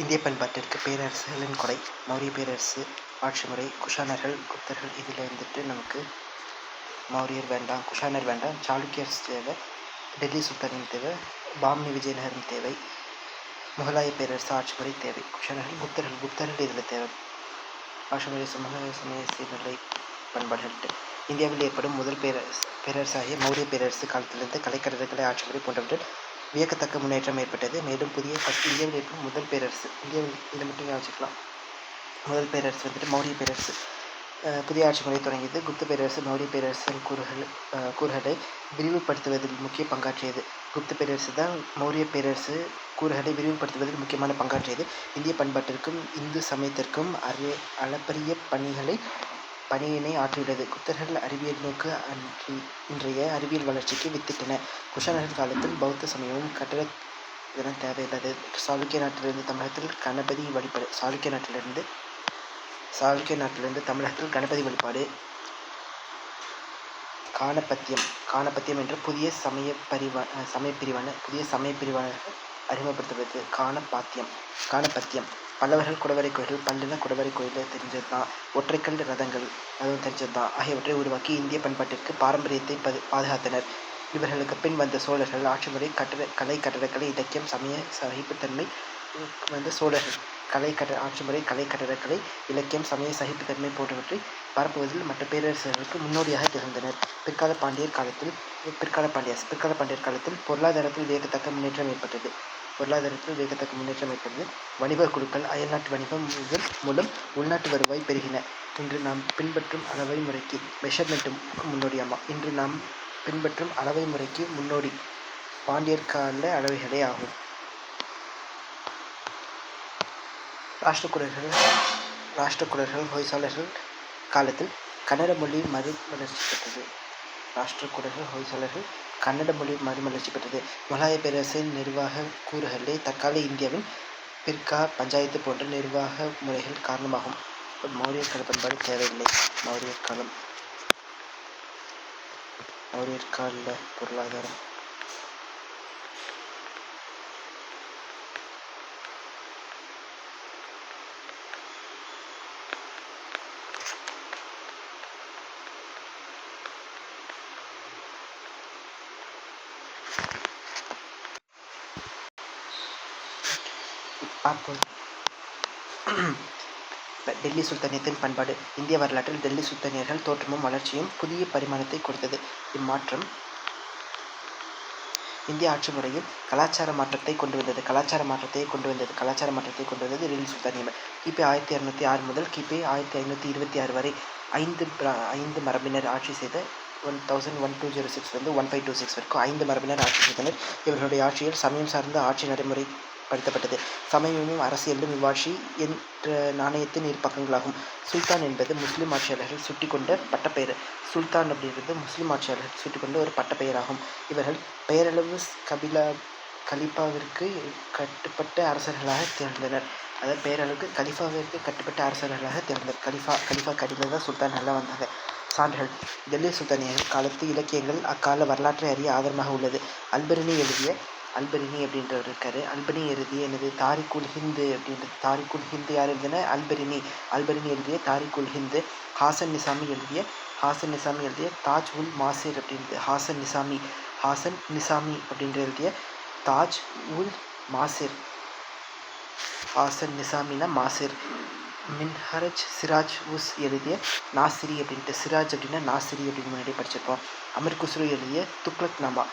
இந்திய பண்பாட்டிற்கு பேரரசுகளின் கொடை. மௌரிய பேரரசு ஆட்சி முறை. குஷானர்கள், குப்தர்கள். இதில் நமக்கு மௌரியர் வேண்டாம், குஷானர் வேண்டாம், சாளுக்கியர்ஸ் தேவை, டெல்லி சுல்தானின் தேவை, பாம்னி விஜயநகரம் தேவை, முகலாய பேரரசு ஆட்சி முறை தேவை. குஷானர்கள், குப்தர்கள் இதில் தேவை. ஆட்சி முறை, சமய சீர்நிலை, பண்பாடுகள். இந்தியாவில் ஏற்படும் முதல் பேரரசாகிய மௌரிய பேரரசு காலத்திலிருந்து கலைக்கடற்கரை ஆட்சி முறை போன்றவற்றில் வியக்கத்தக்க முன்னேற்றம் ஏற்பட்டது. மேலும் இந்தியாவில் ஏற்படும் முதல் பேரரசு, இந்தியாவில் இதை மட்டும் யோசிக்கலாம். முதல் பேரரசு மௌரிய பேரரசு. புதிய ஆட்சி முறை தொடங்கியது. குப்த பேரரசு மௌரிய பேரரசின் கூறுகளை விரிவுபடுத்துவதில் முக்கிய பங்காற்றியது. குப்த பேரரசு தான் மௌரிய பேரரசு கூறுகளை விரிவுபடுத்துவதில் முக்கியமான பங்காற்றியது. இந்திய பண்பாட்டிற்கும் இந்து சமயத்திற்கும் அளப்பரிய பணியினை ஆற்றியுள்ளது. குப்தர்கள் அறிவியல் நோக்கு இன்றைய அறிவியல் வளர்ச்சிக்கு வித்திட்டனர். குஷானர்கள் காலத்தில் பௌத்த சமயமும் கட்டட இதெல்லாம் தேவையில்லாது. சாளுக்கிய நாட்டிலிருந்து தமிழகத்தில் கணபதி வழிபாடு. காணப்பத்தியம் என்ற புதிய சமய அறிமுகப்படுத்துவது. காணப்பத்தியம் பல்லவர்கள் குடவரை கோயில், பல்லின குடவரை கோயில் தெரிஞ்சது தான். ஒற்றைக்கல் ரதங்கள், அதுவும் தெரிஞ்சது தான். ஆகியவற்றை உருவாக்கி இந்திய பண்பாட்டிற்கு பாரம்பரியத்தை பாதுகாத்தனர். இவர்களுக்கு பின் வந்த சோழர்கள் ஆட்சி முறை, கட்டடக்கலை, இலக்கியம், சமய சகிப்புத்தன்மை. சோழர்கள் ஆட்சி முறை, கட்டடக்கலை, இலக்கியம், சமய சகிப்புத்தன்மை போன்றவற்றை பரப்புவதில் மற்ற பேரரசர்களுக்கு முன்னோடியாக திகழ்ந்தனர். பிற்கால பாண்டியர் காலத்தில் பொருளாதாரத்தில் வியக்கத்தக்க முன்னேற்றம் ஏற்பட்டது. வணிக குழுக்கள் அயல்நாட்டு வணிகம் மூலம் உள்நாட்டு வருவாய் பெருகின. இன்று நாம் பின்பற்றும் அளவை முறைக்கு முன்னோடி பாண்டியர் கால அளவைகளே ஆகும். ராஷ்டிரகூடர்கள் ஹொய்சாளர்கள் காலத்தில் கன்னட மொழி மறுமலர்ச்சி பெற்றது. முகலாய பேரரசின் நிர்வாக கூறுகளே தற்கால இந்தியாவின் பிற்கா பஞ்சாயத்து போன்ற நிர்வாக முறைகள் காரணமாகும். மௌரிய கால பண்பாடு தேவையில்லை. மௌரியர் கால பொருளாதாரம். டெல்லி சுல்தானியத்தின் பண்பாடு. இந்திய வரலாற்றில் டெல்லி சுல்தானியர்கள் தோற்றமும் வளர்ச்சியும் புதிய பரிமாணத்தை கொடுத்தது. இம்மாற்றம் இந்திய ஆட்சி முறையில் கலாச்சார மாற்றத்தை கொண்டு வந்தது. டெல்லி சுல்தானியம் கிபி 1606 முதல் கிபி 1526 வரை 5 மரபினர் ஆட்சி செய்த 1526 வரைக்கும் 5 மரபினர் ஆட்சி செய்தனர். இவர்களுடைய ஆட்சியில் சமயம் சார்ந்த ஆட்சி நடைமுறைப்படுத்தப்பட்டது. சமயமும் அரசியலும் இவ்வாட்சி என்ற நாணயத்தின் இரு பக்கங்களாகும். சுல்தான் என்பது முஸ்லிம் ஆட்சியாளர்கள் சுட்டிக்கொண்ட பட்டப்பெயர். ஒரு பட்டப்பெயராகும். இவர்கள் பெயரளவு கலிஃபாவிற்கு கட்டுப்பட்ட அரசர்களாக திகழ்ந்தனர். கலிஃபா கடிதம் சுல்தான்கள்லாம் வந்தாங்க. சான்றுகள். டெல்லி சுல்தானியர்கள் காலத்து இலக்கியங்கள் அக்கால வரலாற்றை அறிய ஆதாரமாக உள்ளது. அல்பெருனி அப்படின்றவர் இருக்காரு. அல்பெருனி எழுதிய தாரிகுல் ஹிந்து யார் எழுதின? அல்பெருனி எழுதிய தாரிகுல் ஹிந்து. ஹாசன் நிசாமி எழுதிய தாஜ் உல் மாசிர் அப்படின்றது. ஹாசன் நிசாமி அப்படின்ற எழுதிய தாஜ் உல் மாசிர். ஹாசன் நிசாமினா மாசிர். மின்ஹரஜ் சிராஜ் உஸ் எழுதிய நாசிரி அப்படின்ட்டு. சிராஜ் அப்படின்னா நாசிரி அப்படின்னு முன்னாடி படிச்சிருப்போம். அமீர் குஸ்ரு எழுதிய துக்ளக்நாமா.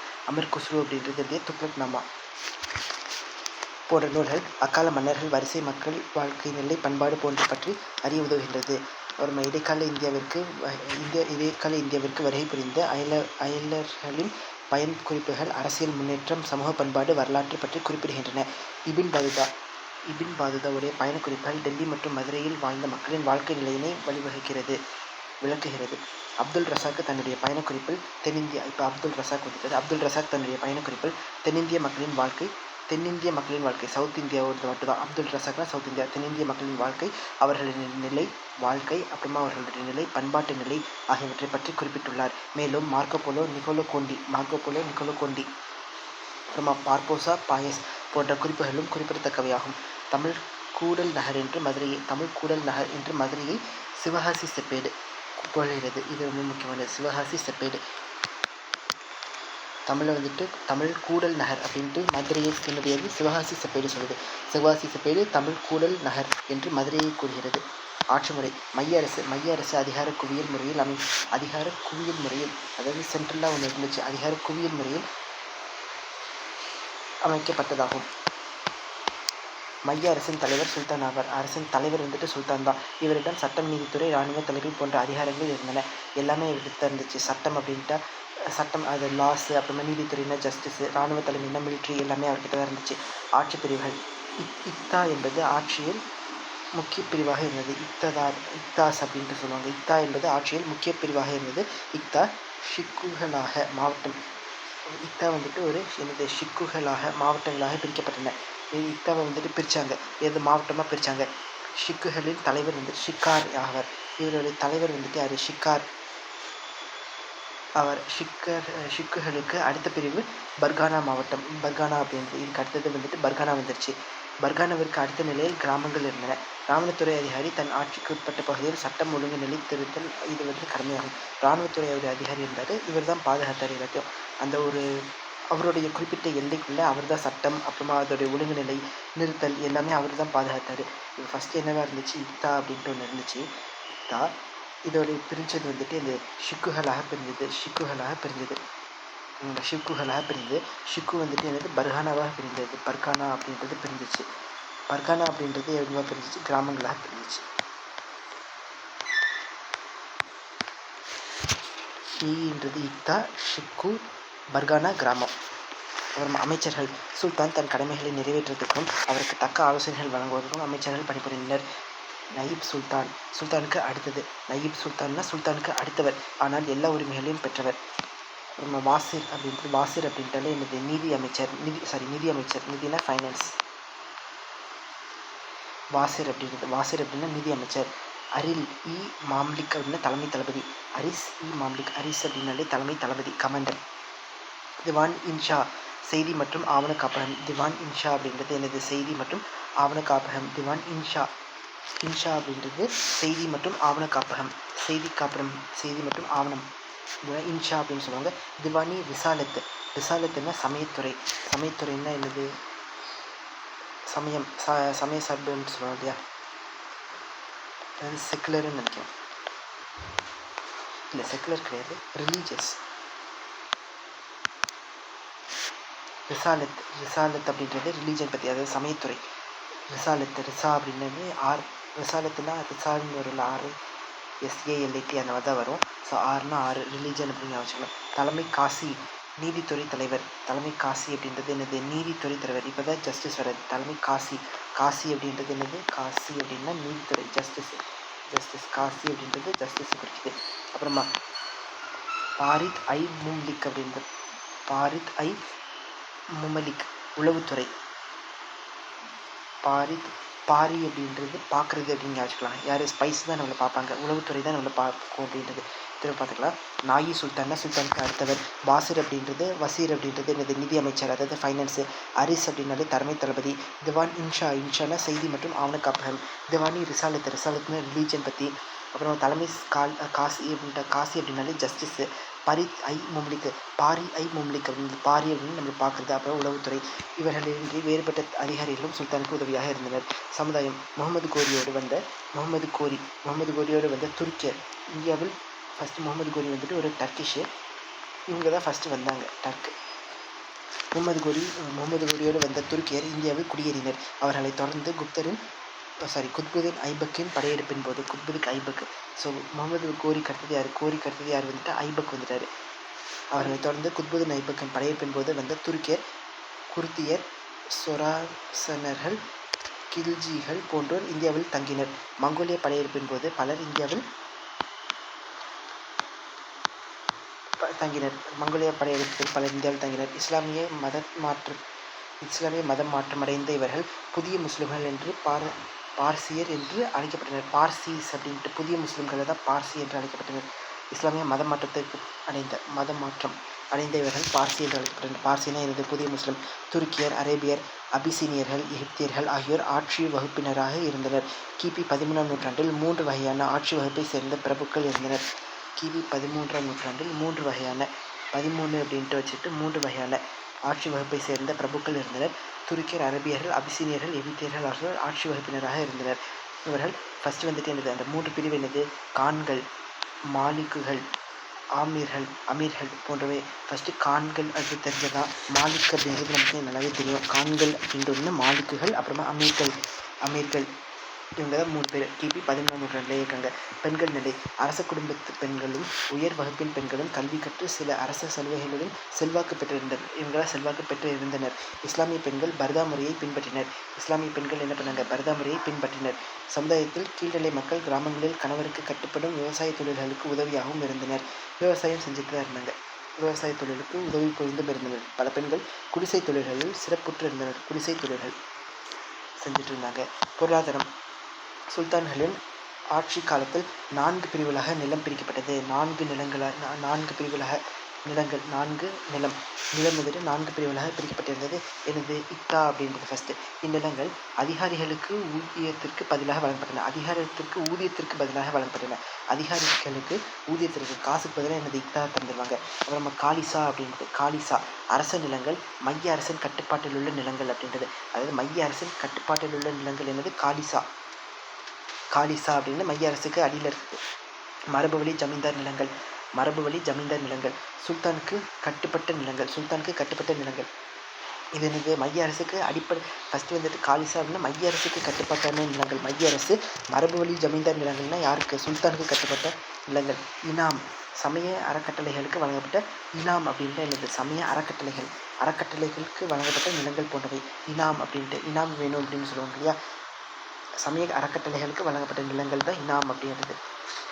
போன்ற நூல்கள் அக்கால மன்னர்கள் வரிசை, மக்கள் வாழ்க்கை நிலை, பண்பாடு போன்ற பற்றி அறிய உதவுகின்றது. இடைக்கால இந்தியாவிற்கு வருகை புரிந்த அயலர்களின் பயன் குறிப்புகள் அரசியல் முன்னேற்றம், சமூக பண்பாடு, வரலாற்று பற்றி குறிப்பிடுகின்றன. இபின் பாதுதாவுடைய பயணக்குறிப்புகள் டெல்லி மற்றும் மதுரையில் வாழ்ந்த மக்களின் வாழ்க்கை நிலையினை விளக்குகிறது. அப்துல் ரசாக் தன்னுடைய பயணக்குறிப்பில் தென்னிந்திய மக்களின் வாழ்க்கை சவுத் இந்தியாவோடு மட்டும்தான். அப்துல் ரசாக்னா சவுத் இந்தியா. தென்னிந்திய மக்களின் வாழ்க்கை, அவர்களின் நிலை, அப்புறமா அவர்களுடைய நிலை, பண்பாட்டு நிலை ஆகியவற்றை பற்றி குறிப்பிட்டுள்ளார். மேலும் மார்க்கோபோலோ நிக்கோலோ கோண்டி அப்புறமா பார்போசா பாயஸ் போன்ற குறிப்புகளும் குறிப்பிடத்தக்கவையாகும். தமிழ் கூடல் நகர் என்று மதுரையை சிவகாசி செப்பேடு புகழ்கிறது. இது ரொம்ப முக்கியமானது. சிவகாசி செப்பேடு தமிழில் வந்துட்டு தமிழ் கூடல் நகர் அப்படின்ட்டு மதுரையை சொன்னது சிவகாசி செப்பேடு சொல்லுது. சிவகாசி செப்பேடு தமிழ் கூடல் நகர் என்று மதுரையை கூறுகிறது. ஆட்சி முறை மைய அரசு அதிகார குவியல் முறையில் அதாவது சென்ட்ரலாக ஒன்று இருந்துச்சு. அதிகார குவியல் முறையில் அமைக்கப்பட்டதாகும். மைய அரசின் தலைவர் சுல்தான் ஆவார். அரசின் தலைவர் வந்துட்டு சுல்தான் தான். இவரிடம் சட்டம், நீதித்துறை, இராணுவ தலைமை போன்ற அதிகாரங்கள் இருந்தன. எல்லாமே இவர்கிட்ட இருந்துச்சு. சட்டம் அது லாஸு, அப்புறமா நீதித்துறைனா ஜஸ்டிஸு, இராணுவ தலைமைனா மிலிட்ரி, எல்லாமே அவர்கிட்ட தான் இருந்துச்சு. ஆட்சி பிரிவுகள் இக்தா என்பது ஆட்சியில் முக்கிய பிரிவாக இருந்தது. இக்தாஸ் அப்படின்ட்டு சொல்லுவாங்க. இக்தா என்பது ஆட்சியில் முக்கிய பிரிவாக இருந்தது. இக்தா ஷிக்குகளாக மாவட்டம் இக்தா வந்துட்டு ஒரு ஷிக்குகளாக மாவட்டங்களாக பிரிக்கப்பட்டன. இக்தாவை வந்துட்டு பிரித்தாங்க. எது மாவட்டமாக பிரித்தாங்க. ஷிக்குகளின் தலைவர் வந்துட்டு ஷிக்கார் ஆவார். இவருடைய தலைவர் வந்துட்டு யார்? ஷிக்கார் அவர். ஷிக்குகளுக்கு அடுத்த பிரிவு பர்கானா மாவட்டம். பர்கானா அப்படின்றது இதுக்கு அடுத்தது வந்துட்டு பர்கானா வந்துருச்சு. பர்கானாவிற்கு அடுத்த நிலையில் கிராமங்கள் இருந்தன. இராணுவத்துறை அதிகாரி தன் ஆட்சிக்கு உட்பட்ட பகுதியில் சட்டம் ஒழுங்கு நிலைத்திருத்தல் இது வந்து கடமையாகும். இராணுவத்துறை அதிகாரி இருந்தார். இவர் தான் பாதுகாத்தார் எல்லாத்தையும். அந்த ஒரு அவருடைய குறிப்பிட்ட எல்லைக்குள்ளே அவர் தான் சட்டம், அப்புறமா அதோடைய ஒழுங்கு நிலை நிறுத்தல் எல்லாமே அவர் தான் பாதுகாத்தார். இது ஃபஸ்ட்டு என்னவா இருந்துச்சு? இக்தா அப்படின்ட்டு ஒன்று இருந்துச்சு. இக்தா இதோடைய பிரிஞ்சது வந்துட்டு இந்த ஷிக்குகளாக பிரிஞ்சது. ஷிக்கு வந்துட்டு என்னது பர்கானாவாக பிரிந்தது. பர்கானா அப்படின்றது பிரிஞ்சிச்சு. பர்கானா அப்படின்றது எவ்வளோ பிரிஞ்சிச்சு? கிராமங்களாக பிரிஞ்சிச்சு. ஈன்றது இக்தா, ஷிக்கு, பர்கானா கிராமம். அப்புறம் அமைச்சர்கள் சுல்தான் தன் கடமைகளை நிறைவேற்றுவதற்கும் அவருக்கு தக்க ஆலோசனைகள் வழங்குவதற்கும் அமைச்சர்கள் பணிபுரிந்தனர். நயீப் சுல்தானுக்கு அடுத்தது. நயீப் சுல்தானுக்கு அடுத்தவர், ஆனால் எல்லா உரிமைகளையும் பெற்றவர். அப்புறமா வாசிர் அப்படின்ட்டாலே என்னது? நிதி அமைச்சர். நிதினா ஃபைனான்ஸ். வாசிர் அப்படின்னா நிதி அமைச்சர். அரில் இ மாம்லிக் அப்படின்னா தலைமை தளபதி. அரிஸ் அப்படின்னாலே தலைமை தளபதி, கமாண்டர். திவான் இன்ஷா செய்தி மற்றும் ஆவண காப்பகம். திவான் இன்ஷா அப்படின்றது என்னது? செய்தி மற்றும் ஆவண காப்பகம். திவான் இன்ஷா அப்படின்றது செய்தி மற்றும் ஆவண காப்பகம். செய்தி மற்றும் ஆவணம் இன்ஷா அப்படின்னு சொல்லுவாங்க. திவானி ரிசாலத்துன்னா சமயத்துறைன்னா என்னது? சமய சார்புன்னு சொல்லுவாங்க இல்லையா? செக்குலர்னு நினைக்கிறேன். இல்லை, செக்குலர் கிடையாது, ரிலீஜியஸ். ரிசாலத் அப்படின்றது ரிலீஜன் பற்றி, அதாவது சமயத்துறை. ரிசா அப்படின்றது ரிசாலத்துனா ரிசால்னு வரும். RSALAT அந்த மாதிரி தான் வரும். ஸோ ஆறுனா 6, ரிலீஜன் அப்படின்னு வச்சுக்கலாம். தலைமை காசி நீதித்துறை தலைவர். தலைமை காசி அப்படின்றது என்னது? நீதித்துறை தலைவர். இப்போ தான் ஜஸ்டிஸ் வராது. தலைமை காசி அப்படின்றது என்னது? காசி அப்படின்னா நீதித்துறை, ஜஸ்டிஸ். காசி அப்படின்றது ஜஸ்டிஸ் குறிக்குது. அப்புறமா பாரித் ஐ முமலிக் உளவுத்துறை. பாரி அப்படின்றது பார்க்குறது அப்படின்னு வச்சுக்கலாம். யார்? ஸ்பைஸ் தான் நம்மளை பார்ப்பாங்க. உளவுத்துறை தான் நம்மளை பார்க்கும் அப்படின்றது திரும்ப பார்த்துக்கலாம். நாயி சுல்தானுக்கு அடுத்தவர். வசீர் அப்படின்றது என்னது? நிதி அமைச்சர், அதாவது ஃபைனான்ஸு. அரிஸ் அப்படின்னாலே தலைமை தளபதி. திவான் இன்ஷானா செய்தி மற்றும் ஆவண காப்பகம். திவானி ரிசாலத்துன்னு ரிலீஜன் பற்றி. அப்புறம் தலைமை காசி அப்படின்னாலே ஜஸ்டிஸு. பாரி ஐ மும்லிக் அப்படின்னு நம்ம பார்க்குறது. அப்புறம் உளவுத்துறை. இவர்களின்றி வேறுபட்ட அதிகாரிகளும் சுல்தானுக்கு உதவியாக இருந்தனர். சமுதாயம் முகமது கோரியோடு வந்த துருக்கியர். இந்தியாவில் ஃபஸ்ட்டு முகமது கோரி வந்துட்டு ஒரு டர்க்கிஷு. இவங்க தான் ஃபஸ்ட்டு வந்தாங்க, டர்க்கு. முகமது கோரியோடு வந்த துருக்கியர் இந்தியாவில் குடியேறினர். அவர்களை தொடர்ந்து குத்புதீன் ஐபக்கின் படையெடுப்பின் போது ஸோ முகமது கோரிக்கு அடுத்தது யார் வந்துட்டு? ஐபக் வந்துட்டார். அவர்களை தொடர்ந்து குத்புதீன் ஐபக்கின் படையெடுப்பின் போது வந்த துருக்கியர், குர்தியர், சொராசனர்கள், கில்ஜிகள் போன்றோர் இந்தியாவில் தங்கினர். மங்கோலிய படையெடுப்பின் போது பலர் இந்தியாவில் தங்கினர். இஸ்லாமிய மதம் மாற்றமடைந்த இவர்கள் புதிய முஸ்லிம்கள் என்று பார்சியர் என்று அழைக்கப்பட்டனர். பார்சீஸ் அப்படின்ட்டு புதிய முஸ்லிம்களை தான் பார்சி என்று அழைக்கப்பட்டனர். இஸ்லாமிய மதம் மாற்றம் அடைந்த இவர்கள் பார்சி என்று அழைக்கப்பட்டனர். பார்சினா எனது புதிய முஸ்லிம். துருக்கியர், அரேபியர், அபிசீனியர்கள், எகிப்தியர்கள் ஆகியோர் ஆட்சி வகுப்பினராக இருந்தனர். கிபி 13ஆம் நூற்றாண்டில் 3 வகையான ஆட்சி வகுப்பை சேர்ந்த பிரபுக்கள் இருந்தனர். கிபி 13ஆம் நூற்றாண்டில் 3 வகையான 13 அப்படின்ட்டு வச்சுட்டு 3 வகையான ஆட்சி வகுப்பை சேர்ந்த பிரபுக்கள் இருந்தனர். துருக்கியர், அரேபியர்கள், அபிசீனியர்கள், எகிப்தியர்கள் ஆகியோர் ஆட்சி வகுப்பினராக இருந்தனர். இவர்கள் ஃபஸ்ட்டு வந்துட்டு என்னது, அந்த 3 பிரிவு என்னது, கான்கள், மாலிக்குகள், அமீர்கள் போன்றவை. ஃபஸ்ட்டு கான்கள் அது தெரிஞ்சதான். மாலிக் அப்படிங்கிறது நமக்கு நல்லாவே தெரியும். கான்கள் அப்படின்ட்டு ஒன்று, மாலிக்குகள், அப்புறமா அமீர்கள் இவங்க தான் 3 பேர் கிபி 13ஆம் நூற்றாண்டிலே இருக்காங்க. பெண்கள் நிலை. அரச குடும்பத்து பெண்களும் உயர் வகுப்பின் பெண்களும் கல்வி கற்று சில அரச சலுகைகளுடன் செல்வாக்கு பெற்றிருந்தனர். இவங்களாம் செல்வாக்கு பெற்று இருந்தனர். இஸ்லாமிய பெண்கள் பர்தா முறையை பின்பற்றினர். இஸ்லாமிய பெண்கள் என்ன பண்ணாங்க, பர்தா முறையை பின்பற்றினர். சமுதாயத்தில் கீழ்நிலை மக்கள் கிராமங்களில் கணவருக்கு கட்டுப்படும் விவசாய தொழில்களுக்கு உதவியாகவும் இருந்தனர். விவசாயம் செஞ்சுட்டு தான் இருந்தாங்க. விவசாய தொழிலுக்கு உதவி புரிந்தும் இருந்தனர். பல பெண்கள் குடிசை தொழில்களில் சிறப்புற்று இருந்தனர். குடிசை தொழில்கள் செஞ்சுட்டு இருந்தாங்க. பொருளாதாரம். சுல்தான்களின் ஆட்சி காலத்தில் 4 பிரிவுகளாக நிலம் பிரிக்கப்பட்டது. 4 பிரிவுகளாக நிலம் வந்துட்டு 4 பிரிவுகளாக பிரிக்கப்பட்டிருந்தது. எனது இக்தா அப்படின்றது ஃபஸ்ட்டு. இந்நிலங்கள் அதிகாரிகளுக்கு ஊதியத்திற்கு பதிலாக வழங்கப்பட்டன. அதிகாரிகளுக்கு ஊதியத்திற்கு காசுக்கு பதிலாக எனது இக்தா தந்துடுவாங்க. அப்புறமா காலிசா அப்படின்றது. காலிசா அரச நிலங்கள், மைய அரசின் கட்டுப்பாட்டில் உள்ள நிலங்கள் அப்படின்றது. அதாவது மைய அரசின் கட்டுப்பாட்டில் உள்ள நிலங்கள் என்னது, காலிசா அப்படின்னு மைய அரசுக்கு அடியில் இருக்குது. மரபுவழி ஜமீன்தார் நிலங்கள். சுல்தானுக்கு கட்டுப்பட்ட நிலங்கள். இது என்னது, மைய அரசுக்கு அடிப்படை. ஃபஸ்ட்டு வந்துட்டு காலிசா அப்படின்னா மைய அரசுக்கு கட்டுப்பட்டான நிலங்கள். மைய அரசு. மரபுவழி ஜமீன்தார் நிலங்கள்னால் யாருக்கு, சுல்தானுக்கு கட்டுப்பட்ட நிலங்கள். இனாம் சமய அறக்கட்டளைகளுக்கு வழங்கப்பட்ட. இனாம் அப்படின்ட்டு என்னது, சமய அறக்கட்டளைகளுக்கு வழங்கப்பட்ட நிலங்கள் போன்றவை. இனாம் அப்படின்ட்டு, இனாம் வேணும் அப்படின்னு சொல்லுவாங்க இல்லையா, சமய அறக்கட்டளைகளுக்கு வழங்கப்பட்ட நிலங்கள் தான் இனாம் அப்படின்றது.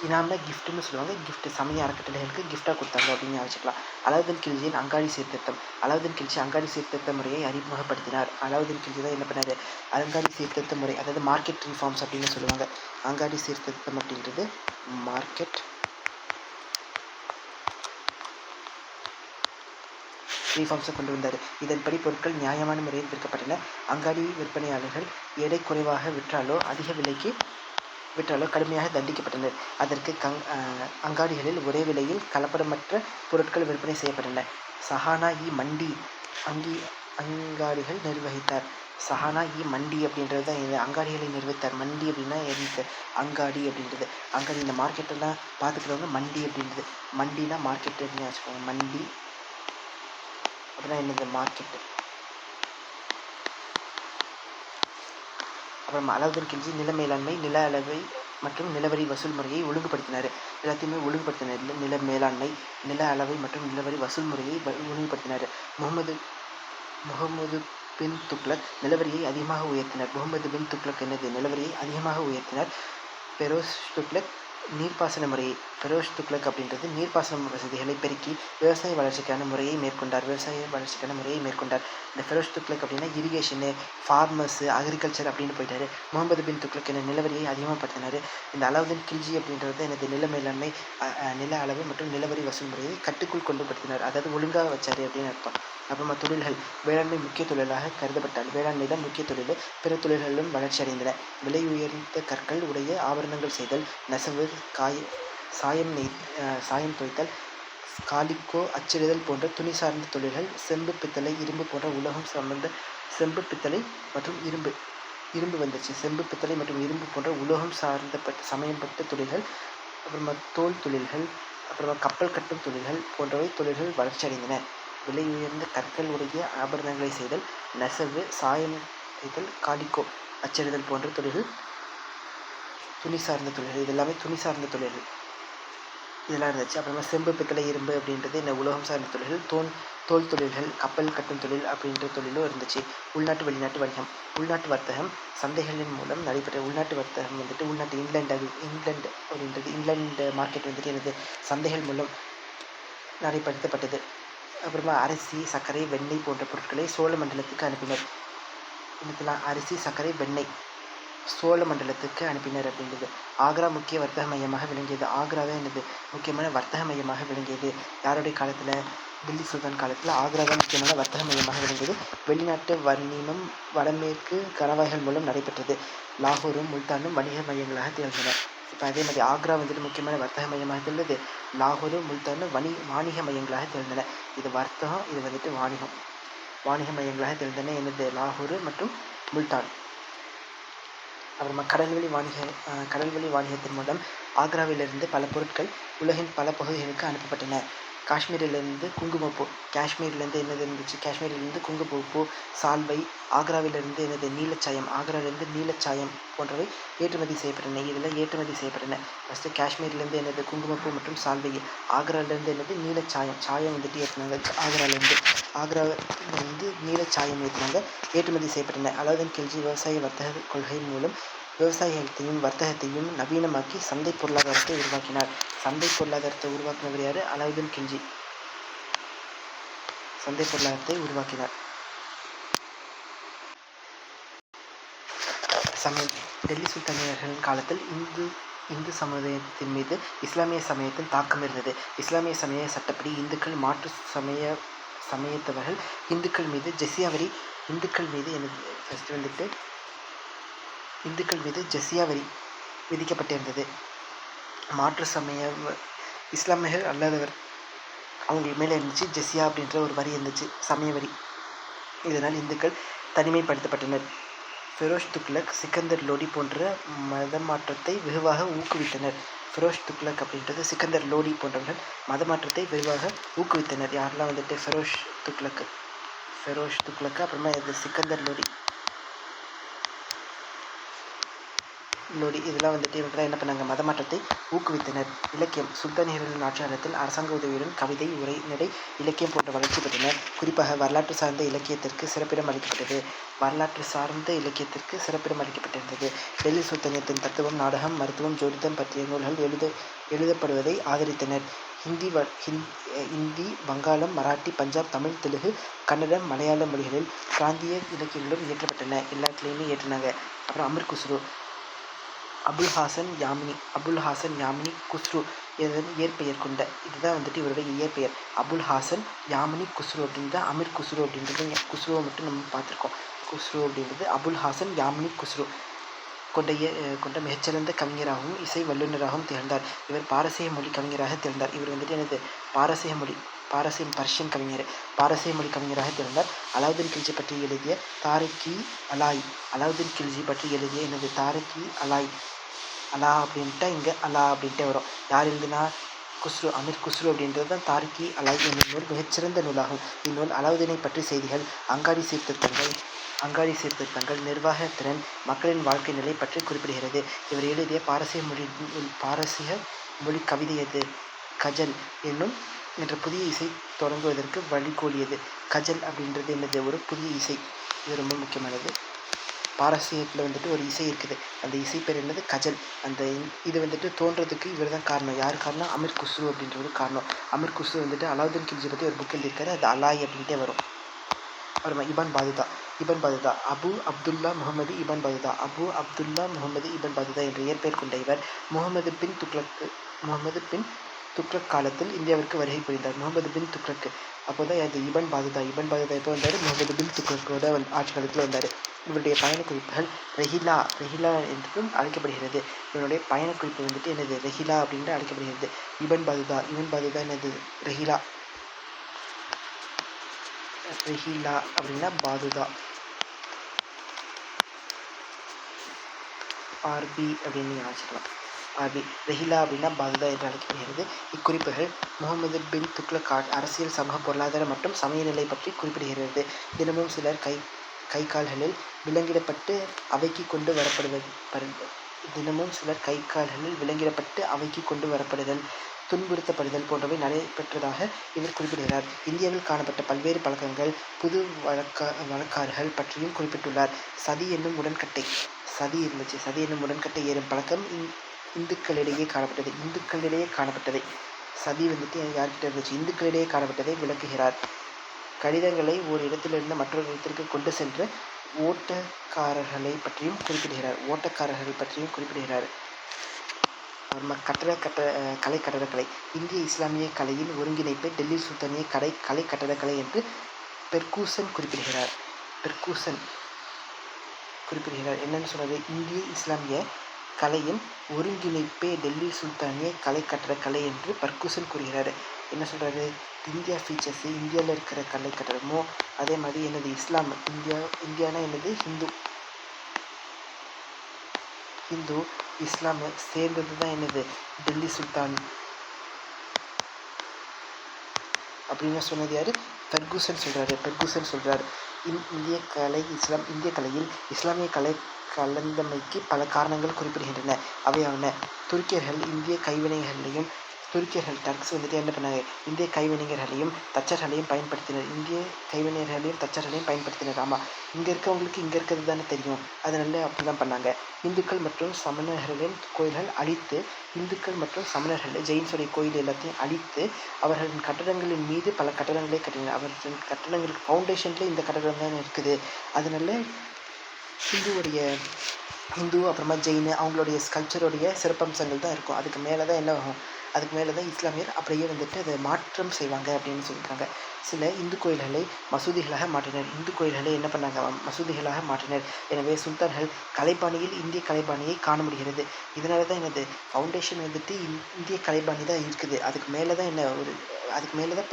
இனாம்னா கிஃப்ட்டுன்னு சொல்லுவாங்க. கிஃப்ட் சமய அறக்கட்டளைகளுக்கு கிஃப்டாக கொடுத்தாங்க அப்படின்னு வச்சுக்கலாம். அலாவுதீன் கில்ஜியின் அங்காடி சீர்திருத்தம். அலாவுதீன் கில்ஜி அங்காடி சீர்திருத்த முறையை அறிமுகப்படுத்தினார். அலாவுதீன் கில்ஜி தான் என்ன பண்ணார், அங்காடி சீர்திருத்த முறை, அதாவது மார்க்கெட் ரிஃபார்ம்ஸ் அப்படின்னு சொல்லுவாங்க. அங்காடி சீர்திருத்தம் அப்படின்றது மார்க்கெட் ரீஃபார்ம்ஸை கொண்டு வந்தார். இதன்படி பொருட்கள் நியாயமான முறையில் விற்கப்பட்டன. அங்காடி விற்பனையாளர்கள் எடை குறைவாக விற்றாலோ அதிக விலைக்கு விற்றாலோ கடுமையாக தண்டிக்கப்பட்டனர். அதற்கு அங்காடிகளில் ஒரே விலையில் கலப்படமற்ற பொருட்கள் விற்பனை செய்யப்பட்டன. சஹானா இ மண்டி அங்காடிகள் நிர்வகித்தார். சஹானா இ மண்டி அப்படின்றது தான் இந்த அங்காடிகளை நிர்வகித்தார். மண்டி அப்படின்னா அங்காடி அப்படின்றது. அங்காடி இந்த மார்க்கெட்டெல்லாம் பார்த்துக்கிறவங்க மண்டி அப்படின்றது. மண்டினா மார்க்கெட் அப்படின்னு வச்சுக்கோங்க. மண்டி அப்படின்னா என்னது, மார்க்கெட்டு. அப்புறம் அலாவுதீன் கில்ஜி நில மேலாண்மை, நில அளவை மற்றும் நிலவரி வசூல் முறையை ஒழுங்குபடுத்தினார். எல்லாத்தையுமே ஒழுங்குபடுத்தினார். நில மேலாண்மை, நில அளவை மற்றும் நிலவரி வசூல் முறையை ஒழுங்குபடுத்தினார். முகமது பின் துக்ளக் நிலவரியை அதிகமாக உயர்த்தினார். முகமது பின் துக்ளக் என்னது, நிலவரியை அதிகமாக உயர்த்தினார். பெரோஸ் துக்ளக் நீர்ப்பாசன முறையை. பெரோஸ் துக்ளக் அப்படின்றது நீர்ப்பாசன வசதிகளை பெருக்கி விவசாய வளர்ச்சிக்கான முறையை மேற்கொண்டார். இந்த ஃபெரோஸ் துக்ளக் அப்படின்னா இரிகேஷனு, ஃபார்மர்ஸு, அக்ரிகல்ச்சர் அப்படின்னு போயிட்டார். முகமது பின் துக்ளக் என்ன, நிலவரியை அதிகமாகப்படுத்தினார். இந்த அலாவுதீன் கில்ஜி அப்படின்றது எனது நில மேலாண்மை, நில அளவு மற்றும் நிலவரி வசூல் முறையை கட்டுக்குள் கொண்டு படுத்தினார். அதாவது ஒழுங்காக வச்சார் அப்படின்னு அர்த்தம். அப்புறமா தொழில்கள். வேளாண்மை முக்கிய தொழிலாக கருதப்பட்டால் வேளாண்மை தான் முக்கிய தொழில். பிற தொழில்களும் வளர்ச்சி அடைந்தன. விலை உயர்ந்த கற்கள் உடைய ஆபரணங்கள் செய்தல், நெசவு, சாயம் தோய்த்தல், காலிக்கோ அச்சிடுதல் போன்ற துணி சார்ந்த தொழில்கள். செம்பு, பித்தளை, இரும்பு போன்ற உலோகம் சார்ந்த செம்பு, பித்தளை மற்றும் இரும்பு வந்துச்சு. செம்பு, பித்தளை மற்றும் இரும்பு போன்ற உலோகம் சமயப்பட்ட தொழில்கள். அப்புறமா தோல் தொழில்கள், அப்புறமா கப்பல் கட்டும் தொழில்கள் போன்றவை தொழில்கள் வளர்ச்சி அடைந்தன. விலை உயர்ந்த கற்கள் உடைய ஆபரணங்களை செய்தல், நெசவு, சாயம் செய்தல், காலிக்கோ அச்சிடுதல் போன்ற தொழில்கள் துணி சார்ந்த தொழில்கள். இது எல்லாமே துணி சார்ந்த தொழில்கள் இதெல்லாம் இருந்துச்சு. அப்புறமா செம்பு, பித்தளை, இரும்பு அப்படின்றது இந்த உலோகம் சார்ந்த தொழில்கள். தோல் தொழில்கள், கப்பல் கட்டும் தொழில் அப்படின்ற தொழிலும் இருந்துச்சு. உள்நாட்டு வெளிநாட்டு வணிகம். உள்நாட்டு வர்த்தகம் சந்தைகளின் மூலம் நடைபெற்ற. உள்நாட்டு வர்த்தகம் வந்துட்டு உள்நாட்டு இங்கிலாந்து அப்படின்றது இங்கிலாந்து மார்க்கெட் வந்துட்டு எனது சந்தைகள் மூலம் நடைபடுத்தப்பட்டது. அப்புறமா அரிசி, சர்க்கரை, வெண்ணெய் போன்ற பொருட்களை சோழ மண்டலத்துக்கு அனுப்பினர். இன்னைக்கெல்லாம் அரிசி, சர்க்கரை, வெண்ணெய் சோழ மண்டலத்துக்கு அனுப்பினர் அப்படின்றது. ஆக்ரா முக்கிய வர்த்தக மையமாக விளங்கியது. ஆக்ரா தான் என்னது, முக்கியமான வர்த்தக மையமாக விளங்கியது. யாருடைய காலத்தில், டெல்லி சுல்தான் காலத்தில் ஆக்ரா தான் முக்கியமான வர்த்தக மையமாக விளங்கியது. வெளிநாட்டு வணிகம் வடமேற்கு கணவாய்கள் மூலம் நடைபெற்றது. லாகூரும் முல்தானும் வணிக மையங்களாக திகழ்ந்தன. இப்போ அதே மாதிரி ஆக்ரா வந்துட்டு முக்கியமான வர்த்தக மையமாக திகழ்ந்தது. லாகூரும் முல்தானும் வாணிக மையங்களாக திகழ்ந்தன. இது வர்த்தகம், இது வந்துட்டு வாணிக மையங்களாக திகழ்ந்தன. என்னது? லாகூர் மற்றும் முல்தான். அப்புறமா கடல்வழி வாணிகத்தின் மூலம் ஆக்ராவிலிருந்து பல பொருட்கள் உலகின் பல பகுதிகளுக்கு அனுப்பப்பட்டன. காஷ்மீரிலிருந்து குங்குமப்பூ, காஷ்மீர்லேருந்து என்னது இருந்துச்சு? காஷ்மீரிலிருந்து குங்குமப்பூ, சால்வை, ஆக்ராவிலிருந்து என்னது? நீலச்சாயம் போன்றவை ஏற்றுமதி செய்யப்பட்டன. இதில் ஏற்றுமதி செய்யப்பட்டன. ஃபஸ்ட்டு காஷ்மீர்லேருந்து என்னது? குங்குமப்பூ மற்றும் சால்வை. ஆக்ராவிலேருந்து என்னது? சாயம் வந்துட்டு ஏற்றினாங்க. ஆக்ராவிலிருந்து நீலச்சாயம் ஏற்றினாங்க, ஏற்றுமதி செய்யப்பட்டன. அலாவுதீன் கில்ஜி விவசாய வர்த்தக கொள்கையின் மூலம் விவசாயத்தையும் வர்த்தகத்தையும் நவீனமாக்கி சந்தை பொருளாதாரத்தை உருவாக்கினார். சந்தை பொருளாதாரத்தை உருவாக்கினவர் யார்? அலாவுதீன் கில்ஜி சந்தை பொருளாதாரத்தை உருவாக்கினார். டெல்லி சுல்தானியர்களின் காலத்தில் இந்து சமுதாயத்தின் மீது இஸ்லாமிய சமயத்தின் தாக்கம் இருந்தது. இஸ்லாமிய சமய சட்டப்படி இந்துக்கள் மாற்று சமயத்தவர்கள் இந்துக்கள் மீது ஜிஸ்யா வரி விதிக்கப்பட்டிருந்தது. மாற்று சமய இஸ்லாமியர்கள் அல்லாதவர் அவங்க மேலே இருந்துச்சு ஜிஸ்யா அப்படின்ற ஒரு வரி இருந்துச்சு, சமய வரி. இதனால் இந்துக்கள் தனிமைப்படுத்தப்பட்டனர். ஃபெரோஸ் துக்ளக், சிக்கந்தர் லோடி போன்ற மதமாற்றத்தை வெகுவாக ஊக்குவித்தனர். ஃபெரோஸ் துக்ளக் அப்படின்றது சிக்கந்தர் லோடி போன்றவர்கள் மதமாற்றத்தை வெகுவாக ஊக்குவித்தனர். யாரெல்லாம் வந்துட்டு? ஃபெரோஸ் துக்ளக்கு, அப்புறமா இது சிக்கந்தர் லோடி இதெல்லாம் வந்துட்டு இவங்கெல்லாம் என்ன பண்ணாங்க? மதமாற்றத்தை ஊக்குவித்தனர். இலக்கியம். சுல்தானியர்களின் ஆட்சி காலத்தில் அரசாங்க உதவியுடன் கவிதை, உரை, நடை, இலக்கியம் போன்ற வளர்ச்சி பெற்றன. குறிப்பாக வரலாற்று சார்ந்த இலக்கியத்திற்கு சிறப்பிடம் அளிக்கப்பட்டிருந்தது. டெல்லி சுல்தானியத்தின் தத்துவம், நாடகம், மருத்துவம், ஜோதிடம் பற்றிய நூல்கள் எழுதப்படுவதை ஆதரித்தனர். இந்தி, வங்காளம், மராட்டி, பஞ்சாப், தமிழ், தெலுங்கு, கன்னடம், மலையாள மொழிகளில் பிராந்திய இலக்கியங்களும் இயற்றப்பட்டன. எல்லாத்துலேயுமே ஏற்றினாங்க. அப்புறம் அமீர் குஸ்ரு, அபுல் ஹாசன் யாமினி குஸ்ரு இதன் இயற்பெயர் கொண்ட, இதுதான் வந்துட்டு இவருடைய இயற்பெயர். அபுல் ஹாசன் யாமினி குஸ்ரு அப்படின்றது. அமீர் குஸ்ரு அப்படின்றது குஸ்ருவை மட்டும் நம்ம பார்த்துருக்கோம். குஸ்ரு அப்படின்றது அபுல் ஹாசன் யாமினி குஸ்ரு கொண்ட மிகச்சிறந்த கவிஞராகவும் இசை வல்லுநராகவும் திகழ்ந்தார். இவர் பாரசீக மொழி கவிஞராக திகழ்ந்தார். இவர் வந்துட்டு என்னது? பர்ஷியன் கவிஞர். பாரசீக மொழி கவிஞராக திகழ்ந்தார். அலாவுதீன் கில்ஜி பற்றி எழுதிய தாரிக்-இ-அலாய் என்னது? தாரிக்-இ-அலாய். அலா அப்படின்ட்டா இங்கே அலா அப்படின்ட்டே வரும். யார் எழுதுனா? அமீர் குஸ்ரு அப்படின்றது தான் தாரிக்-இ-அலாய் என்னும் நூல் மிகச்சிறந்த நூலாகும். இந்நூல் அலாவுதீனை பற்றி செய்திகள், அங்காடி சீர்திருத்தங்கள், நிர்வாக திறன், மக்களின் வாழ்க்கை நிலை பற்றி குறிப்பிடுகிறது. இவர் எழுதிய பாரசீக மொழி கவிதை எது? கஜல் என்ற புதிய இசை தொடங்குவதற்கு வழிகோலியது. கஜல் அப்படின்றது என்னது? ஒரு புதிய இசை. இது ரொம்ப முக்கியமானது. பாரசீகத்தில் வந்துட்டு ஒரு இசை இருக்குது. அந்த இசை பேர் என்னது? கஜல். இது வந்துட்டு தோன்றதுக்கு இவர் தான் காரணம். யார் காரணம்? அமீர் குஸ்ரு அப்படின்றது காரணம். அமீர் குஸ்ரு வந்துட்டு அலாவுதீன் கில்ஜி பற்றி ஒரு புக் எழுதியிருக்காரு. அது அலாய் அப்படின்ட்டே வரும். அப்புறமா இபான் பாதுதா, அபு அப்துல்லா முகமது இபான் பாதுதா என்ற இயற்பெயர் கொண்ட இவர் முகமது பின் துக்ளக் காலத்தில் இந்தியாவிற்கு வருகை புரிந்தார். முகமது பின் துக்ளக் அப்போதான் அது இபான் பாதுதா எப்போ வந்தார்? முகமது பின் துக்ளக்கோட ஆட்சி காலத்தில் வந்தார். இவருடைய பயணக்குறிப்புகள் ரெஹிலா என்றும் அழைக்கப்படுகிறது. இவருடைய பயணக்குறிப்பு வந்துட்டு என்னது? ரெஹிலா அப்படின்னு அழைக்கப்படுகிறது. இபான் பாதுதா என்னது? ரெஹிலா அப்படின்னா பாதுதா. ஆர்பி அப்படின்னு நீங்கள் அழைச்சிக்கலாம். ரெஹிலா அப்படின்னா பாதுதா என்று அழைக்கப்படுகிறது. இக்குறிப்புகள் முகமது பின் துக்ளக் அரசியல், சமூக, பொருளாதார மற்றும் சமய நிலை பற்றி குறிப்பிடுகிறது. தினமும் சிலர் கை கால்களில் விலங்கிடப்பட்டு அவைக்கு கொண்டு வரப்படுதல், துன்புறுத்தப்படுதல் போன்றவை நடைபெற்றதாக இவர் குறிப்பிடுகிறார். இந்தியாவில் காணப்பட்ட பல்வேறு பழக்கங்கள், புது வழக்காறுகள் பற்றியும் குறிப்பிட்டுள்ளார். சதி என்னும் உடன்கட்டை ஏறும் பழக்கம் இந்துக்களிடையே காணப்பட்டதை சதி வந்துட்டு யார்கிட்ட இருந்துச்சு? இந்துக்களிடையே காணப்பட்டதை விளக்குகிறார். கடிதங்களை ஒரு இடத்திலிருந்து மற்றொரு இடத்திற்கு கொண்டு சென்ற ஓட்டக்காரர்கள் பற்றியும் குறிப்பிடுகிறார். கலை கட்டடக்கலை இந்திய இஸ்லாமிய கலையின் ஒருங்கிணைப்பை டெல்லி சுல்தானிய கலை கட்டடக்கலை என்று பெர்கூசன் குறிப்பிடுகிறார். என்னன்னு சொல்றது, இந்திய இஸ்லாமிய கலையின் ஒருங்கிணைப்பே டெல்லி சுல்தானிய கலை கட்டடக்கலை என்று பர்கூசன் கூறுகிறார். என்ன சொல்றாரு, இந்தியா ஃபீச்சர்ஸ், இந்தியாவில் இருக்கிற கலை கட்டடமோ அதே மாதிரி என்னது இஸ்லாம், இந்தியானா என்னது ஹிந்து இஸ்லாம் சேர்ந்தது தான் என்னது டெல்லி சுல்தான் அப்படின்னு சொன்னது யாரு, பெர்கூசன் சொல்றாரு. இந்திய கலையில் இஸ்லாமிய கலை கலந்தமைக்கு பல காரணங்கள் குறிப்பிடுகின்றன. அவையாவன: டர்க்ஸ் வந்துட்டு என்ன பண்ணாங்க, இந்திய கைவினைஞர்களையும் தச்சர்களையும் பயன்படுத்தினர். ஆமாம், இங்கே இருக்கவங்களுக்கு இங்கே இருக்கிறது தானே தெரியும், அதனால அப்படி தான் பண்ணாங்க. இந்துக்கள் மற்றும் சமணர்களின் கோயில்கள் அழித்து, ஜெயின்ஸுடைய கோயில் எல்லாத்தையும் அழித்து அவர்களின் கட்டடங்களின் மீது பல கட்டடங்களை கட்டினர். அவர்களின் கட்டடங்களுக்கு ஃபவுண்டேஷன்ல இந்த கட்டடம் தான் இருக்குது. அதனால ஹிந்து அப்புறமா ஜெயின் அவங்களுடைய ஸ்கல்ச்சருடைய சிறப்பம்சங்கள் தான் இருக்கும். அதுக்கு மேலே தான் என்ன ஆகும், அதுக்கு மேலே தான் இஸ்லாமியர் அப்படியே வந்துட்டு அதை மாற்றம் செய்வாங்க அப்படின்னு சொல்லியிருக்காங்க. சில இந்து கோயில்களை மசூதிகளாக மாற்றினர். எனவே சுல்தான்கள் கலைப்பாணியில் இந்திய கலைப்பாணியை காண முடிகிறது. இதனால தான் என்னது, ஃபவுண்டேஷன் வந்துட்டு இந்திய கலைப்பாணி தான் இருக்குது. அதுக்கு மேலே தான்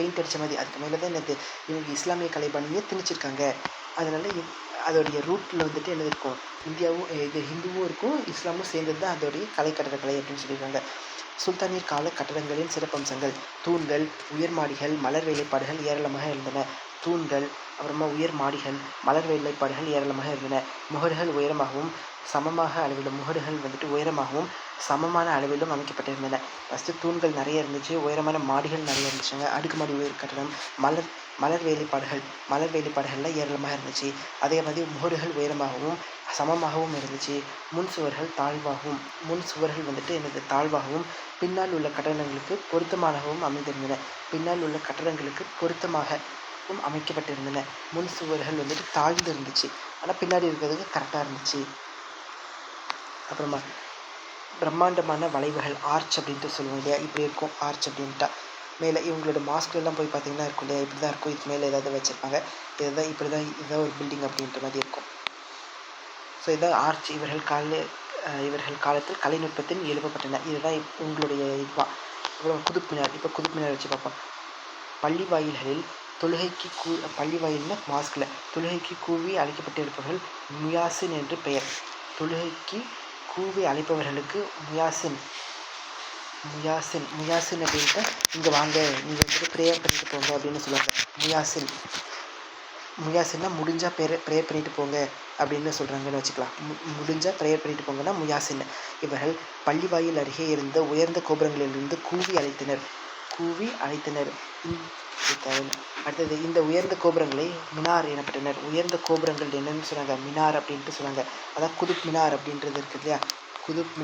பெயிண்ட் அடித்த மாதிரி, அதுக்கு மேலே தான் என்னது இவங்க இஸ்லாமிய கலைப்பாணியை திணிச்சிருக்காங்க. அதனால அதோடைய ரூட்டில் வந்துட்டு என்ன இருக்கும், ஹிந்துவும் இருக்கும் இஸ்லாமும் சேர்ந்தது தான் அதோடைய கட்டடக்கலை அப்படின்னு சொல்லியிருக்காங்க. சுல்தானியர் கால கட்டடங்களின் சிறப்பம்சங்கள்: தூண்கள், உயர் மாடிகள், மலர் வேலைப்பாடுகள் ஏராளமாக இருந்தன. முகடுகள் உயரமாகவும் சமமான அளவிலும் அமைக்கப்பட்டிருந்தன. ஃபஸ்ட்டு தூண்கள் நிறைய இருந்துச்சு, உயரமான மாடிகள் நிறைய இருந்துச்சுங்க. அடுக்குமாடி உயர் கட்டடம். மலர் வேலைப்பாடுகள்லாம் ஏராளமாக இருந்துச்சு. அதே மாதிரி முகடுகள் உயரமாகவும் சமமாகவும் இருந்துச்சு. முன் சுவர்கள் வந்துட்டு எனது தாழ்வாகவும் பின்னால் உள்ள கட்டடங்களுக்கு அமைக்கப்பட்டிருந்தன. முன் சுவர்கள் வந்துட்டு தாழ்ந்து இருந்துச்சு, ஆனால் பின்னாடி இருக்கிறதுக்கு கரெக்டாக இருந்துச்சு. அப்புறமா பிரம்மாண்டமான வளைவுகள், ஆர்ச் அப்படின்ட்டு சொல்லுவோம் இல்லையா, இப்படி இருக்கும் ஆர்ச் அப்படின்ட்டா. மேலே இவங்களோட மாஸ்க்லாம் போய் பார்த்தீங்கன்னா இருக்கும் இல்லையா, இப்படி தான் இருக்கும். இதுக்கு மேலே ஏதாவது வச்சுருப்பாங்க, இதுதான் ஒரு பில்டிங் அப்படின்ற மாதிரி இருக்கும். ஸோ இதான் ஆர்ச். இவர்கள் காலத்தில் கலைநுட்பத்தின் எழுப்பப்பட்டன. இதுதான் உங்களுடைய இதுவாக. அப்புறம் குதுப் மினார் வச்சு பார்ப்போம். மாஸ்கில் தொழுகைக்கு கூவி அழைக்கப்பட்டிருப்பவர்கள் முயாசின் என்று பெயர். தொழுகைக்கு கூவி அழைப்பவர்களுக்கு முயாசின் அப்படின்ட்டு, இங்கே வாங்க, நீங்கள் வந்துட்டு ப்ரேயர் பண்ணிட்டு போங்க அப்படின்னு சொல்லுவாங்க. முயாசின்னா முடிஞ்சால் ப்ரேயர் பண்ணிட்டு போங்க அப்படின்னு சொல்கிறாங்கன்னு வச்சுக்கலாம். முடிஞ்சால் ப்ரேயர் பண்ணிட்டு போங்கன்னா முயாசின். இவர்கள் பள்ளிவாயில் அருகே இருந்த உயர்ந்த கோபுரங்களிலிருந்து கூவி அழைத்தனர். அடுத்தது, இந்த உயர்ந்த கோபுரங்களை மினார் எனப்பட்டனர். உயர்ந்த கோபுரங்கள் என்னன்னு சொன்னாங்க, மினார் அப்படின்ட்டு சொன்னாங்க. அதான் குதுப் மினார் அப்படின்றது இருக்குது இல்லையா, குதுப்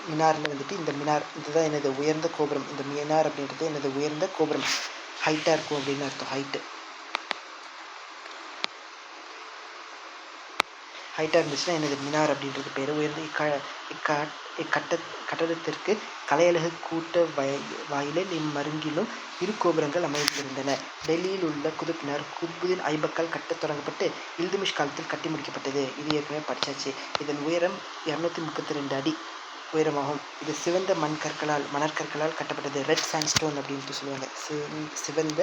மினார்னு வந்துட்டு இந்த மினார், இதுதான் எனது உயர்ந்த கோபுரம். இந்த மினார் அப்படின்றது எனது உயர்ந்த கோபுரம், ஹைட்டாக இருக்கும் அப்படின்னு அர்த்தம். ஹைட்டாக இருந்துச்சுன்னா எனது மினார் அப்படின்றது பேர். உயர்ந்த கட்டடத்திற்கு கலையழகு கூட்ட வாயிலில் இம்மருங்கிலும் இரு கோபுரங்கள் அமைந்திருந்தன. டெல்லியில் உள்ள குதுப் மினார் குத்புதீன் ஐபக்கால் கட்டத் தொடங்கப்பட்டு இல்துமிஷ் காலத்தில் கட்டி முடிக்கப்பட்டது. இது ஏற்கனவே படிச்சாச்சு. இதன் உயரம் 232 அடி உயரமாகும். இது சிவந்த மணற்கற்களால் கட்டப்பட்டது. ரெட் சாண்ட்ஸ்டோன் அப்படின்ட்டு சொல்லுவாங்க. சிவந்த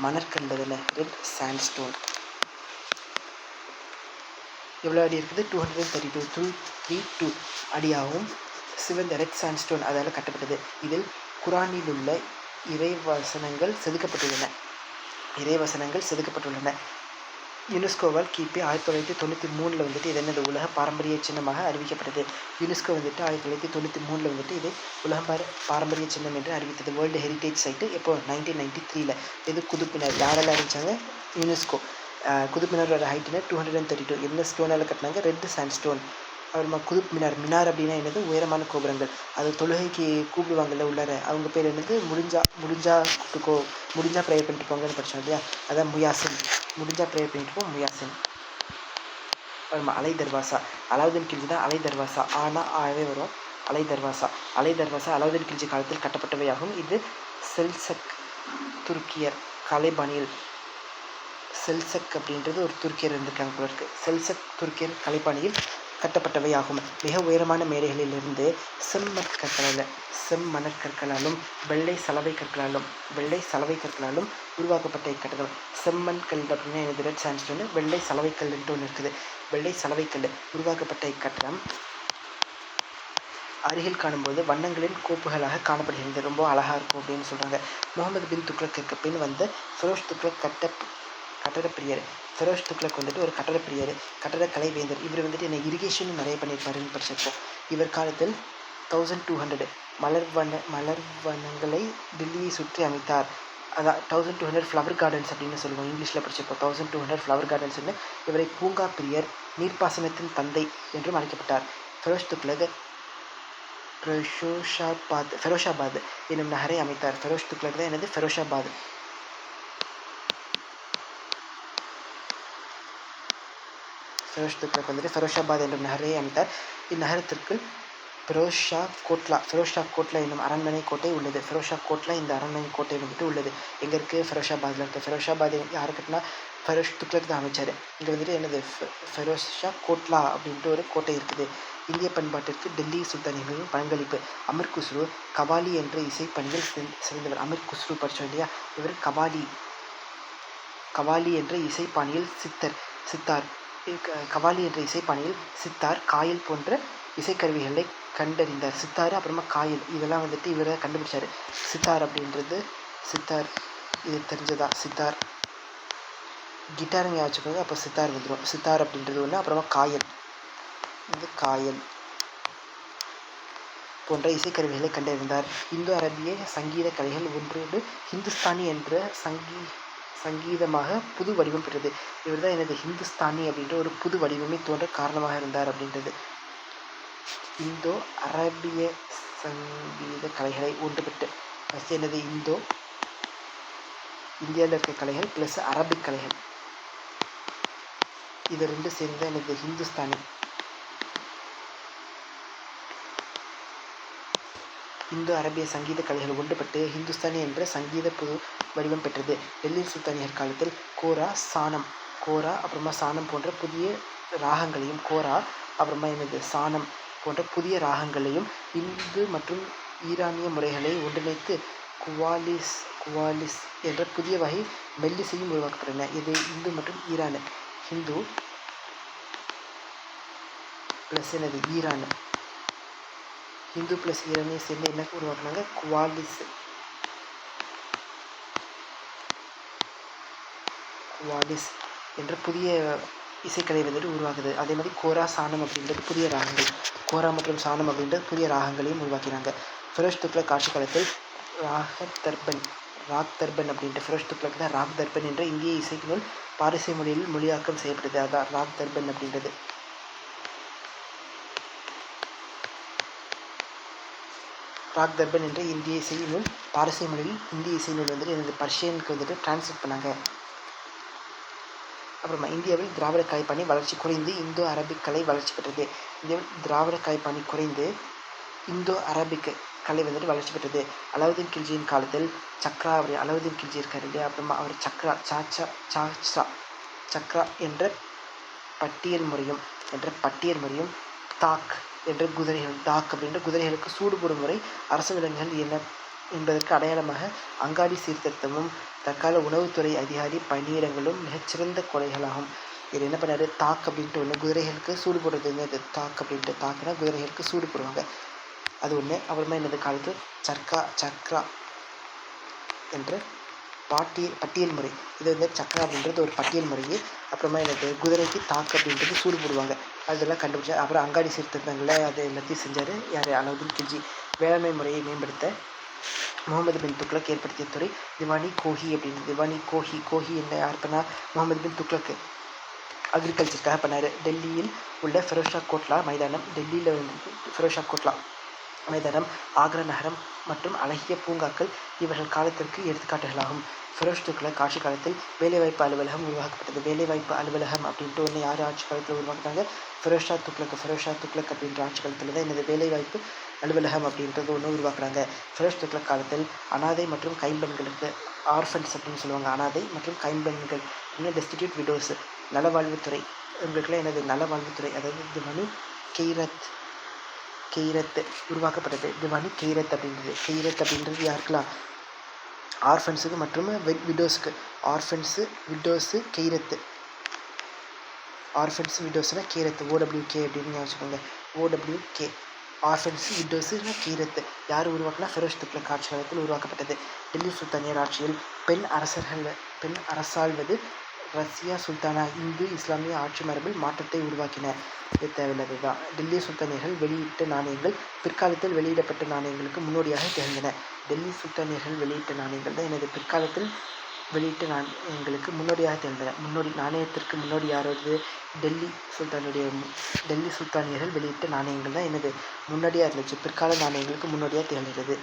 மணற்கண்டதில் ரெட் சாண்ட்ஸ்டோன். எவ்வளோ அடி இருக்குது, 232 அடியாகவும் சிவந்த ரெட் சாண்ட்ஸ்டோன் அதால் கட்டப்பட்டது. இதில் குரானில் உள்ள இறைவசனங்கள் செதுக்கப்பட்டுள்ளன. யுனெஸ்கோவால் கிபி 1993 வந்துட்டு இது என்னது உலக பாரம்பரிய சின்னமாக அறிவிக்கப்பட்டது. யுனெஸ்கோ வந்துட்டு 1993 வந்துட்டு இது உலக பாரம்பரிய சின்னம் என்று அறிவித்தது. வேர்ல்டு ஹெரிட்டேஜ் சைட்டு எப்போ, 1993. இது குதுப் மினார் யாரெல்லாம் அறிவிச்சாங்க, யுனெஸ்கோ. குதுப் மினாரோட ஹைட்டுனா 232. என்ன ஸ்டோனால் கட்டினாங்க, ரெட் சாண்ட்ஸ்டோன். அப்புறமா குதுப் மினார் அப்படின்னா என்னது, உயரமான கோபுரங்கள். அது தொழுகைக்கு கூப்பிடுவாங்கல்ல உள்ளார, அவங்க பேர் என்னது, முடிஞ்சா ப்ரேயர் பண்ணிட்டு போங்கன்னு படித்தோம் இல்லையா, அதான் முயாசின். முடிஞ்சா ப்ரேயர் பண்ணிட்டு போ, முயாசின். அப்புறமா அலை தர்வாசா, அலாவுதீன் கில்ஜி தான் அலை தர்வாசா. ஆனால் ஆவே வரும். அலை தர்வாசா. அலை தர்வாசா அலாவுதீன் கில்ஜி காலத்தில் கட்டப்பட்டவையாகும். இது செல்சக் துருக்கியர் கலைபாணியில் செல்சக் அப்படின்றது ஒரு துருக்கியர் இருந்திருக்காங்க போல இருக்கு. செல்சக் துருக்கியர் கலைபாணியில் கட்டப்பட்டவையாகும். மிக உயரமான மேடைகளிலிருந்து செம்மணற்கற்களாலும் வெள்ளை சலவை கற்களாலும் உருவாக்கப்பட்ட இக்கட்டடம். செம்மண்கல் அப்படின்னா எனக்கு ரெட் சாண்ட்ஸ்டோன், வெள்ளை சலவைக்கல்ன்ட்டு ஒன்று இருக்குது. வெள்ளை சலவைக்கல் உருவாக்கப்பட்ட இக்கட்டடம் அருகில் காணும்போது வண்ணங்களின் கோப்புகளாக காணப்படுகிறது. ரொம்ப அழகாக இருக்கும் அப்படின்னு சொல்கிறாங்க. முகமது பின் துக்ளக்கிற்கு பின் வந்த ஃபெரோஷ் துக்ளக் கட்டடப்பிரியர். ஃபெரோஷ் துக்ளக் வந்துட்டு ஒரு கட்டடப்பிரியர், கட்டடக்கலை வேந்தர். இவர் வந்துட்டு என்ன இரிகேஷன் நிறைய பண்ணியிருப்பாருன்னு படிச்சிருக்கோம். இவர் காலத்தில் 1200 மலர்வனங்களை டில்லியை சுற்றி அமைத்தார். அதான் 1200 ஃப்ளவர் கார்டன்ஸ் அப்படின்னு சொல்லுவோம். இங்கிலீஷில் படிச்சிருப்போம். 1200 ஃப்ளவர் கார்டன்ஸ்னு. இவரை பூங்கா பிரியர், நீர்ப்பாசனத்தின் தந்தை என்றும் அழைக்கப்பட்டார். ஃபெரோஷ் துக்ளக் ஃபெரோஷாபாத் என்னும் நகரை அமைத்தார். ஃபெரோஷ் துக்ளக் தான் எனது ஃபெரோஷாபாத். ஃபெரோஷ் துக்ளக் வந்துட்டு ஃபெரோஷாபாத் என்னும் நகரை அமைத்தார். இந்நகரத்திற்கு ஃபெரோஷா கோட்லா என்னும் அரண்மனை கோட்டை உள்ளது. ஃபெரோஷா கோட்லா இந்த அரண்மனை கோட்டை வந்துட்டு உள்ளது. எங்கே இருக்குது? ஃபெரோஷாபாத்தில் இருக்குது. ஃபெரோஷாபாத் யார் கட்டினா? ஃபெரோஷ் துக்ளக் தான் அமைச்சார். இங்கே வந்துட்டு என்னது ஃபெரோஷா கோட்லா அப்படின்ட்டு ஒரு கோட்டை இருக்குது. இந்திய பண்பாட்டிற்கு டெல்லி சுல்தானிகளின் பங்களிப்பு. அமீர் குஸ்ரு கவாலி என்ற இசைப்பணியில் சிறந்தவர். அமீர் குஸ்ரு படித்தோம் இல்லையா? இவர் கவாலி என்ற இசைப்பாணியில் சித்தார் கவாலி என்ற இசைப்பாணியில் சித்தார், காயல் போன்ற இசைக்கருவிகளை கண்டறிந்தார். சித்தார் அப்புறமா காயல் இதெல்லாம் வந்துட்டு இவரை கண்டுபிடிச்சார். சித்தார் அப்படின்றது இது தெரிஞ்சதா? சித்தார் கிட்டாருங்க வச்சுக்கோங்க, அப்போ சித்தார் வந்துடும். சித்தார் அப்படின்றது ஒன்று. அப்புறமா காயல் போன்ற இசைக்கருவிகளை கண்டறிந்தார். இந்தோ அரேபிய சங்கீத கலைகள் ஒன்றோடு ஹிந்துஸ்தானி என்ற சங்கீதமாக புது வடிவம் பெற்றது. இவர் தான் எனது ஹிந்துஸ்தானி அப்படின்ற ஒரு புது வடிவமே தோன்ற காரணமாக இருந்தார் அப்படின்றது. இந்தோ அரேபிய சங்கீத கலைகளை ஒன்றுபட்டு ஃபஸ்ட் என்னது இந்தியாவில் இருக்க கலைகள் ப்ளஸ் அரபிக் கலைகள், இது ரெண்டு சேர்ந்து எனது ஹிந்துஸ்தானி. இந்தோ அரேபிய சங்கீத கலைகள் ஒன்றுபட்டு ஹிந்துஸ்தானி என்ற சங்கீத புது வடிவம் பெற்றது. டெல்லி சுல்தானியர் காலத்தில் கோரா அப்புறமா சானம் போன்ற புதிய ராகங்களையும் சானம் போன்ற புதிய ராகங்களையும் இந்து மற்றும் ஈரானிய முறைகளை ஒன்றிணைத்து குவாலிஸ் என்ற புதிய வகை மெல்லிசையும் உருவாக்கப்பட்டன. இது இந்து மற்றும் ஈரான். ஹிந்து ப்ளஸ் என்னது ஈரான். ஹிந்து ப்ளஸ் ஈரானை சேர்ந்து என்ன உருவாக்குனாங்க? குவாலிஸ் என்ற புதிய இசைக்கலை வந்துட்டு உருவாக்குது. அதே மாதிரி கோரா சானம் அப்படின்றது புதிய ராகங்கள். கோரா மற்றும் சானம் அப்படின்றது புதிய ராகங்களையும் உருவாக்கினாங்க. ஃபெரோஷ் துக்ளக் ஆட்சி காலத்தில் ராக் தர்பன் அப்படின்ட்டு ஃபெரோஷ் துக்ளக் தான் ராக் தர்பன் என்ற இந்திய இசைக்குள் பாரசீக மொழியில் மொழியாக்கம் செய்யப்படுது. அதான் ராக் தர்பன் அப்படின்றது. ராக் தர்பன் என்ற இந்திய இசை நூல் பாரசீக மொழியில் இந்திய இசை நூல் வந்துட்டு எனது பர்ஷியனுக்கு வந்துட்டு டிரான்ஸ்லேட் பண்ணாங்க. அப்புறமா இந்தியாவில் திராவிட கலைப்பாணி வளர்ச்சி குறைந்து இந்தோ அரபிக் கலை வளர்ச்சி பெற்றது. இந்தியாவில் திராவிட கலைப்பாணி குறைந்து இந்தோ அரபிக் கலை வந்துட்டு வளர்ச்சி பெற்றது. அலாவுதீன் கில்ஜியின் காலத்தில் அலாவுதீன் கில்ஜி இருக்கார் இல்லையா? அப்புறமா அவர் சக்ரா என்ற பட்டியல் முறையும் தாக் என்ற குதிரைகளுக்கு சூடு போடும் முறை, அரசு விலங்குகள் என்ன என்பதற்கு அடையாளமாக அங்காடி சீர்திருத்தமும் தற்கால உணவுத்துறை அதிகாரி பணியிடங்களும் மிகச்சிறந்த கொலைகளாகும். இது என்ன பண்ணாரு? தாக் அப்படின்ட்டு ஒன்று, குதிரைகளுக்கு சூடு போடுறதுங்க. இது தாக் அப்படின்ட்டு, தாக்குனா குதிரைகளுக்கு சூடு போடுவாங்க, அது ஒன்று. அப்புறமா என்னது காலத்தில் சக்ரா என்ற பட்டியல் முறை. இது வந்து சக்ரா அப்படின்றது ஒரு பட்டியல் முறையே. அப்புறமா எனக்கு குதிரைக்கு தாக்கு அப்படின்றது சூடு போடுவாங்க, அதெல்லாம் கண்டுபிடிச்சார். அப்புறம் அங்காடி சீர்திருத்தங்களில் அது எல்லாத்தையும் செஞ்சார். யார்? அலாவுதீன் கில்ஜி. வேளாண்மை முறையை மேம்படுத்த முகமது பின் துக்ளக் ஏற்படுத்திய துறை திவானி கோஹி அப்படின்றது. திவானி கோஹி என்ன யார் பண்ணால்? முகமது பின் துக்ளக் அக்ரிகல்ச்சருக்காக பண்ணார். டெல்லியில் உள்ள ஃபெரோஷா கோட்லா மைதானம், ஆக்ரா நகரம் மற்றும் அழகிய பூங்காக்கள் இவர்கள் காலத்திற்கு எடுத்துக்காட்டுகளாகும். ஃபிரோஸ் துக்ளக் ஆட்சி காலத்தில் வேலைவாய்ப்பு அலுவலகம் உருவாக்கப்பட்டது. வேலைவாய்ப்பு அலுவலகம் அப்படின்ட்டு ஒன்று யார் ஆட்சி காலத்தில் உருவாக்குனாங்க? ஃபிரோஸ் ஷா துக்ளக் அப்படின்ற ஆட்சி காலத்தில் தான் என்னது வேலைவாய்ப்பு அலுவலகம் அப்படின்றது ஒன்று உருவாக்குறாங்க. ஃபிரோஸ் துக்ளக் காலத்தில் அனாதை மற்றும் கைம்பெண்களுக்கு ஆர்ஃபன்ஸ் அப்படின்னு சொல்லுவாங்க. அனாதை மற்றும் கைம்பெண்கள் இன்னும் டெஸ்டிடியூட் விடோஸ் நலவாழ்வுத்துறை உங்களுக்குலாம் என்னது நலவாழ்வுத்துறை, அதாவது திவானி கெய்ரத் உருவாக்கப்பட்டது. திவானி கெய்ரத் அப்படின்றது யாருக்கெல்லாம்? ஆர்ஃபன்ஸுக்கு மற்றும் விடோஸுக்கு. ஆர்ஃபன்ஸு விடோஸ்னா கீரத்து, OWK அப்படின்னு யோசிச்சுக்கோங்க. OWK ஆர்ஃபன்ஸு விடோஸுனா கீரத்து யார் உருவாக்குனா? ஃபிரோஸ் துக்ளக் ஆட்சி காலத்தில் உருவாக்கப்பட்டது. டெல்லி சுல்தானியர் ஆட்சியில் பெண் அரசாள்வது ரஷ்யா சுல்தானா இந்து இஸ்லாமிய ஆட்சி மரபில் மாற்றத்தை உருவாக்கின. இது தேவையில்லாதது தான். டெல்லி சுல்தானியர்கள் வெளியிட்ட நாணயங்கள் பிற்காலத்தில் வெளியிடப்பட்ட நாணயங்களுக்கு முன்னோடியாக திகழ்ந்தன. டெல்லி சுல்தானியர்கள் வெளியிட்ட நாணயங்கள் தான் எனது பிற்காலத்தில் வெளியிட்ட நாணயங்களுக்கு முன்னோடியாக திகழ்ந்தன. நாணயத்திற்கு முன்னோடி யார் வருது? டெல்லி சுல்தானியர்கள் வெளியிட்ட நாணயங்கள் தான் என்னது முன்னோடியாக இருந்துச்சு, பிற்கால நாணயங்களுக்கு முன்னோடியாக திகழ்கிறது.